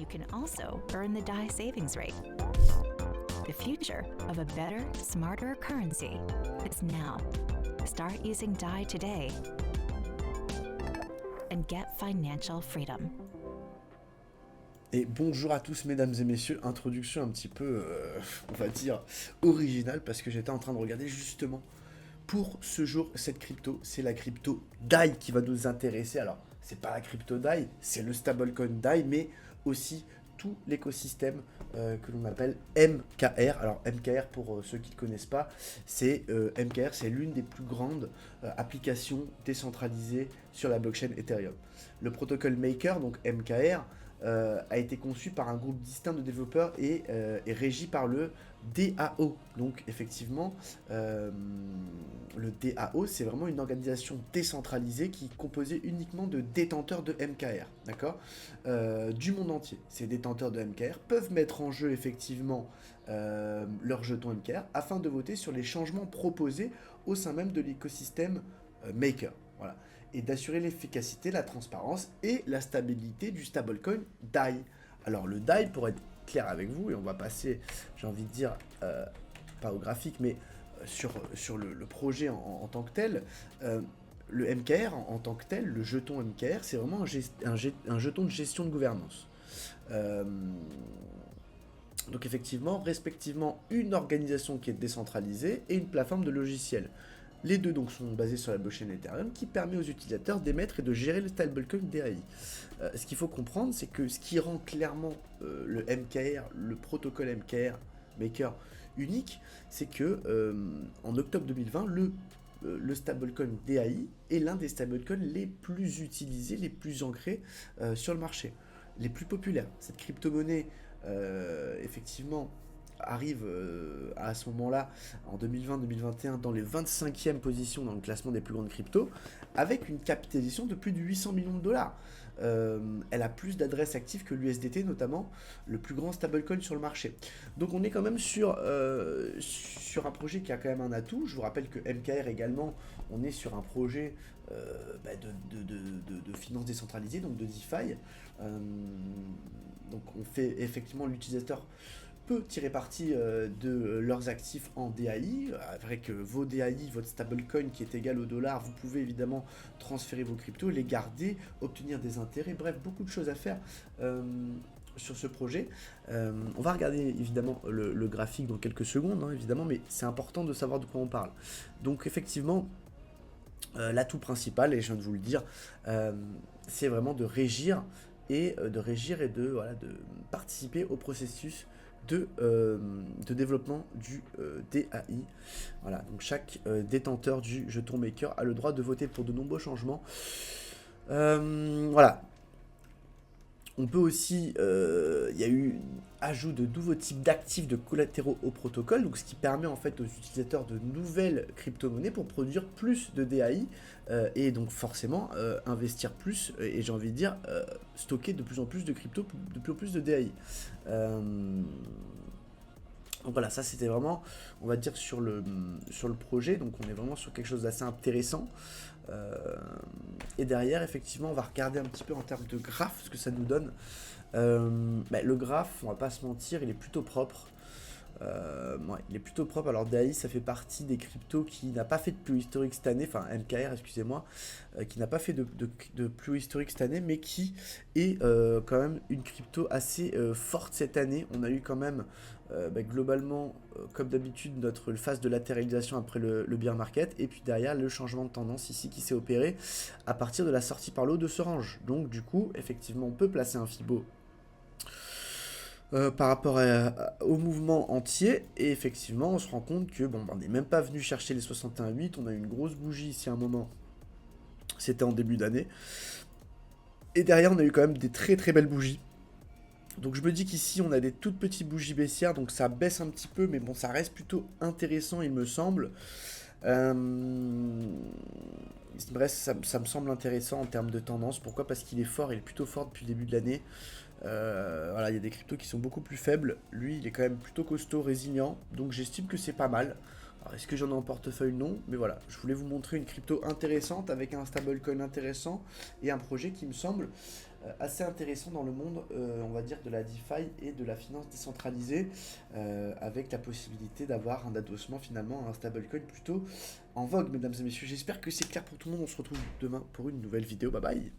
you can also earn the DAI savings rate. The future of a better, smarter currency is now. Start using DAI today and get financial freedom. Et bonjour à tous mesdames et messieurs, introduction un petit peu, on va dire, originale, parce que j'étais en train de regarder justement, pour ce jour, cette crypto, c'est la crypto DAI qui va nous intéresser. Alors, c'est pas la crypto DAI, c'est le stablecoin DAI, mais aussi tout l'écosystème que l'on appelle MKR. Alors MKR, pour ceux qui ne connaissent pas, c'est MKR, c'est l'une des plus grandes applications décentralisées sur la blockchain Ethereum. Le protocole Maker, donc MKR, a été conçu par un groupe distinct de développeurs et est régi par le DAO. Donc effectivement, le DAO, c'est vraiment une organisation décentralisée qui est composée uniquement de détenteurs de MKR, d'accord, du monde entier. Ces détenteurs de MKR peuvent mettre en jeu effectivement leurs jetons MKR afin de voter sur les changements proposés au sein même de l'écosystème Maker. Voilà. Et d'assurer l'efficacité, la transparence et la stabilité du stablecoin DAI. Alors le DAI, pour être clair avec vous, et on va passer, j'ai envie de dire, pas au graphique, mais sur le projet en tant que tel, le MKR en tant que tel, le jeton MKR, c'est vraiment un jeton de gestion de gouvernance. Donc effectivement, respectivement, une organisation qui est décentralisée et une plateforme de logiciels. Les deux donc sont basés sur la blockchain Ethereum qui permet aux utilisateurs d'émettre et de gérer le stablecoin DAI. Ce qu'il faut comprendre, c'est que ce qui rend clairement le MKR, le protocole MKR Maker unique, c'est que en octobre 2020, le stablecoin DAI est l'un des stablecoins les plus utilisés, les plus ancrés sur le marché, les plus populaires. Cette crypto-monnaie, effectivement, arrive à ce moment-là, en 2020-2021, dans les 25e positions dans le classement des plus grandes cryptos, avec une capitalisation de plus de 800 millions de dollars. Elle a plus d'adresses actives que l'USDT, notamment le plus grand stablecoin sur le marché. Donc on est quand même sur un projet qui a quand même un atout. Je vous rappelle que MKR également, on est sur un projet de finances décentralisées, donc de DeFi. Donc on fait effectivement l'utilisateur peut tirer parti de leurs actifs en DAI, avec vos DAI, votre stablecoin qui est égal au dollar. Vous pouvez évidemment transférer vos cryptos, les garder, obtenir des intérêts, bref, beaucoup de choses à faire sur ce projet. On va regarder évidemment le graphique dans quelques secondes, hein, évidemment, mais c'est important de savoir de quoi on parle. Donc effectivement, l'atout principal, et je viens de vous le dire, c'est vraiment de régir et de participer au processus de développement du DAI. Voilà, donc chaque détenteur du jeton Maker a le droit de voter pour de nombreux changements. Voilà. On peut aussi, il y a eu ajout de nouveaux types d'actifs de collatéraux au protocole, donc ce qui permet en fait aux utilisateurs de nouvelles crypto-monnaies pour produire plus de DAI et donc forcément investir plus et j'ai envie de dire stocker de plus en plus de crypto, de plus en plus de DAI. Donc voilà, ça c'était vraiment, on va dire, sur le projet, donc on est vraiment sur quelque chose d'assez intéressant. Et derrière, effectivement, on va regarder un petit peu en termes de graphe ce que ça nous donne. Le graphe, on va pas se mentir, il est plutôt propre. Il est plutôt propre. Alors DAI, ça fait partie des cryptos qui n'a pas fait de plus haut historique cette année, enfin MKR, excusez-moi, qui n'a pas fait de plus haut historique cette année, mais qui est quand même une crypto assez forte cette année. On a eu quand même globalement, comme d'habitude, notre phase de latéralisation après le bear market, et puis derrière le changement de tendance ici qui s'est opéré à partir de la sortie par le haut de ce range. Donc du coup, effectivement, on peut placer un Fibo par rapport au mouvement entier, et effectivement on se rend compte que on n'est même pas venu chercher les 61,8, on a eu une grosse bougie ici à un moment, c'était en début d'année, et derrière on a eu quand même des très très belles bougies. Donc je me dis qu'ici on a des toutes petites bougies baissières, donc ça baisse un petit peu, mais bon, ça reste plutôt intéressant il me semble. Bref, ça me semble intéressant en termes de tendance. Pourquoi ? Parce qu'il est fort, il est plutôt fort depuis le début de l'année. Voilà, il y a des cryptos qui sont beaucoup plus faibles. Lui, il est quand même plutôt costaud, résilient. Donc j'estime que c'est pas mal. Alors, est-ce que j'en ai en portefeuille ? Non. Mais voilà, je voulais vous montrer une crypto intéressante avec un stablecoin intéressant et un projet qui me semble assez intéressant dans le monde, on va dire, de la DeFi et de la finance décentralisée, avec la possibilité d'avoir un adossement finalement à un stablecoin plutôt en vogue, mesdames et messieurs. J'espère que c'est clair pour tout le monde. On se retrouve demain pour une nouvelle vidéo. Bye bye.